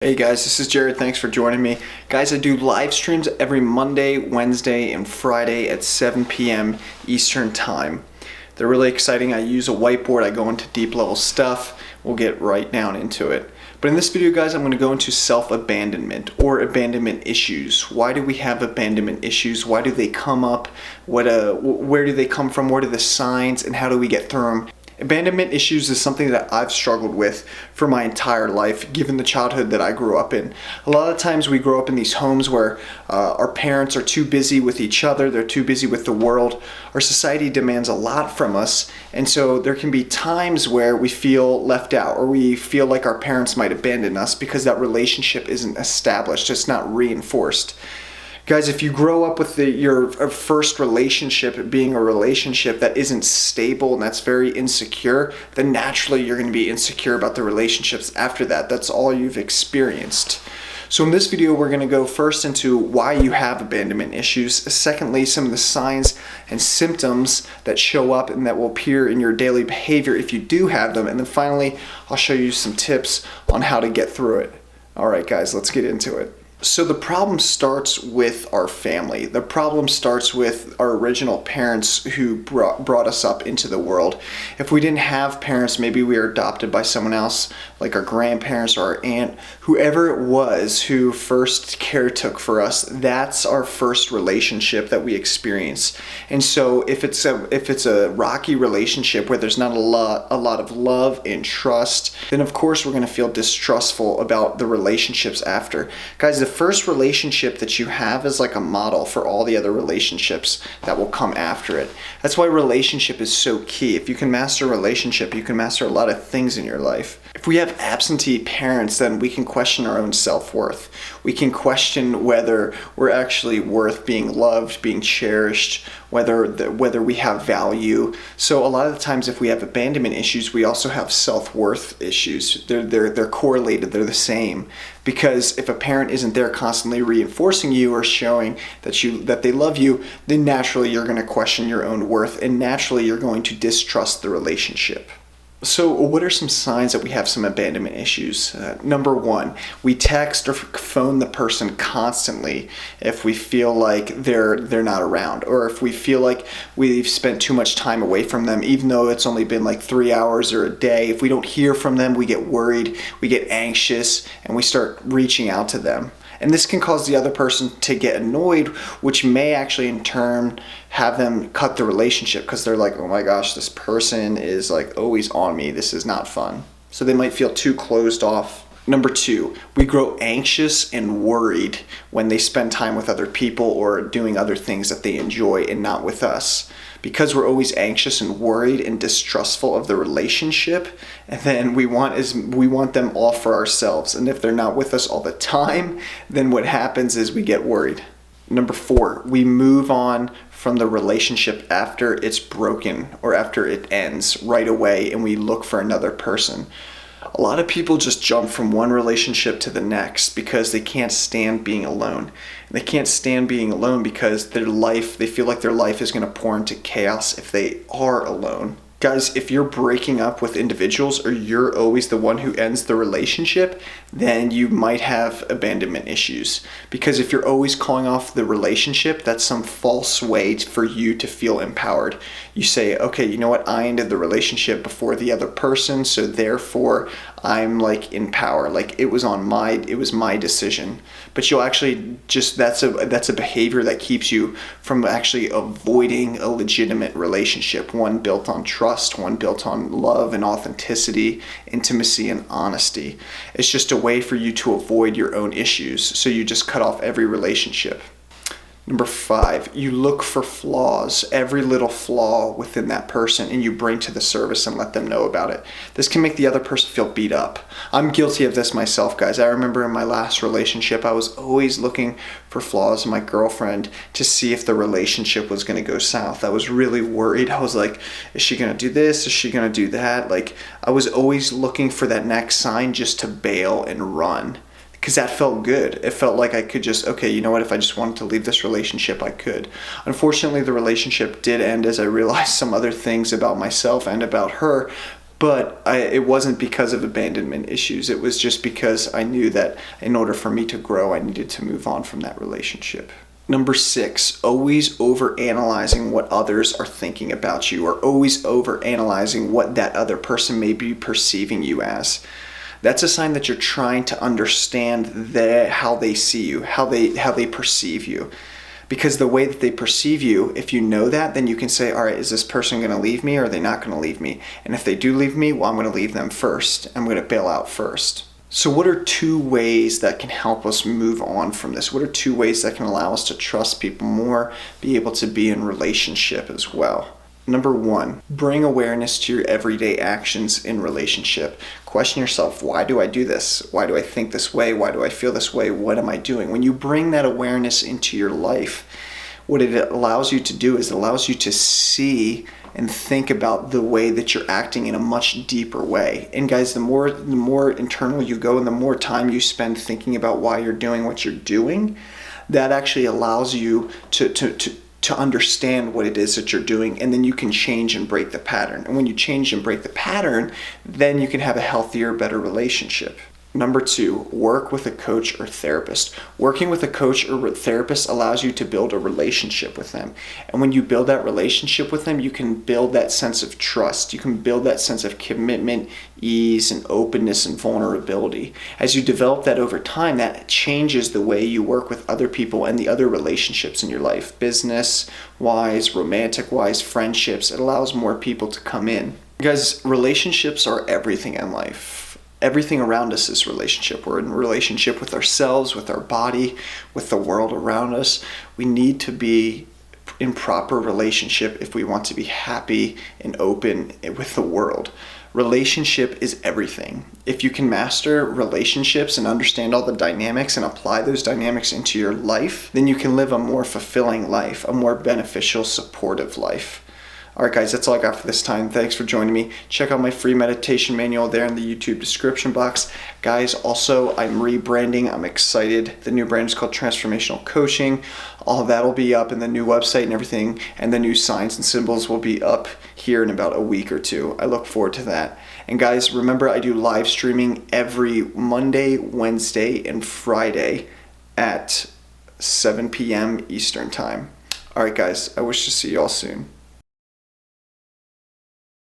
Hey guys, this is Jared. Thanks for joining me. Guys, I do live streams every Monday, Wednesday, and Friday at 7 p.m. Eastern Time. They're really exciting. I use a whiteboard. I go into deep level stuff. We'll get right down into it. But in this video, guys, I'm going to go into self-abandonment or abandonment issues. Why do we have abandonment issues? Why do they come up? Where do they come from? What are the signs? And how do we get through them? Abandonment issues is something that I've struggled with for my entire life, given the childhood that I grew up in. A lot of times we grow up in these homes where our parents are too busy with each other, they're too busy with the world. Our society demands a lot from us, and so there can be times where we feel left out or we feel like our parents might abandon us because that relationship isn't established, it's not reinforced. Guys, if you grow up with your first relationship being a relationship that isn't stable and that's very insecure, then naturally you're going to be insecure about the relationships after that. That's all you've experienced. So in this video, we're going to go first into why you have abandonment issues. Secondly, some of the signs and symptoms that show up and that will appear in your daily behavior if you do have them. And then finally, I'll show you some tips on how to get through it. All right, guys, let's get into it. So the problem starts with our family. The problem starts with our original parents who brought us up into the world. If we didn't have parents, maybe we were adopted by someone else, like our grandparents or our aunt, whoever it was who first caretook for us. That's our first relationship that we experience. And so if it's a rocky relationship where there's not a lot of love and trust, then of course we're going to feel distrustful about the relationships after. Guys, the first relationship that you have is like a model for all the other relationships that will come after it. That's why relationship is so key. If you can master a relationship, you can master a lot of things in your life. If we have absentee parents, then we can question our own self-worth. We can question whether we're actually worth being loved, being cherished, whether we have value. So a lot of the times if we have abandonment issues, we also have self-worth issues. They're correlated, they're the same. Because if a parent isn't there constantly reinforcing you or showing that they love you, then naturally you're going to question your own worth and naturally you're going to distrust the relationship. So what are some signs that we have some abandonment issues? Number one, we text or phone the person constantly if we feel like they're not around, or if we feel like we've spent too much time away from them, even though it's only been like 3 hours or a day. If we don't hear from them, we get worried, we get anxious, and we start reaching out to them. And this can cause the other person to get annoyed, which may actually in turn have them cut the relationship because they're like, oh my gosh, this person is like always on me. This is not fun. So they might feel too closed off. Number two, we grow anxious and worried when they spend time with other people or doing other things that they enjoy and not with us. Because we're always anxious and worried and distrustful of the relationship, and then we want them all for ourselves. And if they're not with us all the time, then what happens is we get worried. Number four, we move on from the relationship after it's broken or after it ends right away, and we look for another person. A lot of people just jump from one relationship to the next because they can't stand being alone. And they can't stand being alone because they feel like their life is going to pour into chaos if they are alone. Guys, if you're breaking up with individuals or you're always the one who ends the relationship, then you might have abandonment issues. Because if you're always calling off the relationship, that's some false way for you to feel empowered. You say, okay, you know what? I ended the relationship before the other person, so therefore I'm like in power. Like it was my decision. But you'll actually that's a behavior that keeps you from actually avoiding a legitimate relationship, one built on trust, one built on love and authenticity, intimacy and honesty. It's just a way for you to avoid your own issues, so you just cut off every relationship. Number five, you look for flaws, every little flaw within that person, and you bring to the surface and let them know about it. This can make the other person feel beat up. I'm guilty of this myself, guys. I remember in my last relationship, I was always looking for flaws in my girlfriend to see if the relationship was going to go south. I was really worried. I was like, is she going to do this? Is she going to do that? Like, I was always looking for that next sign just to bail and run. Because that felt good. It felt like I could just, okay, you know what, if I just wanted to leave this relationship, I could. Unfortunately, the relationship did end as I realized some other things about myself and about her, But it wasn't because of abandonment issues. It was just because I knew that in order for me to grow, I needed to move on from that relationship. Number 6, always overanalyzing what others are thinking about you, or always overanalyzing what that other person may be perceiving you as. That's a sign that you're trying to understand how they see you, how they perceive you. Because the way that they perceive you, if you know that, then you can say, all right, is this person going to leave me or are they not going to leave me? And if they do leave me, well, I'm going to leave them first. I'm going to bail out first. So what are 2 ways that can help us move on from this? What are 2 ways that can allow us to trust people more, be able to be in relationship as well? Number 1, bring awareness to your everyday actions in relationship. Question yourself, why do I do this? Why do I think this way? Why do I feel this way? What am I doing? When you bring that awareness into your life, what it allows you to do is it allows you to see and think about the way that you're acting in a much deeper way. And guys, the more internal you go and the more time you spend thinking about why you're doing what you're doing, that actually allows you to understand what it is that you're doing, and then you can change and break the pattern. And when you change and break the pattern, then you can have a healthier, better relationship. Number 2, work with a coach or therapist. Working with a coach or therapist allows you to build a relationship with them. And when you build that relationship with them, you can build that sense of trust. You can build that sense of commitment, ease, and openness and vulnerability. As you develop that over time, that changes the way you work with other people and the other relationships in your life. Business-wise, romantic-wise, friendships. It allows more people to come in. Guys, relationships are everything in life. Everything around us is relationship. We're in relationship with ourselves, with our body, with the world around us. We need to be in proper relationship if we want to be happy and open with the world. Relationship is everything. If you can master relationships and understand all the dynamics and apply those dynamics into your life, then you can live a more fulfilling life, a more beneficial, supportive life. All right, guys, that's all I got for this time. Thanks for joining me. Check out my free meditation manual there in the YouTube description box. Guys, also, I'm rebranding. I'm excited. The new brand is called Transformational Coaching. All of that will be up in the new website and everything, and the new signs and symbols will be up here in about a week or 2. I look forward to that. And guys, remember, I do live streaming every Monday, Wednesday, and Friday at 7 p.m. Eastern Time. All right, guys, I wish to see you all soon.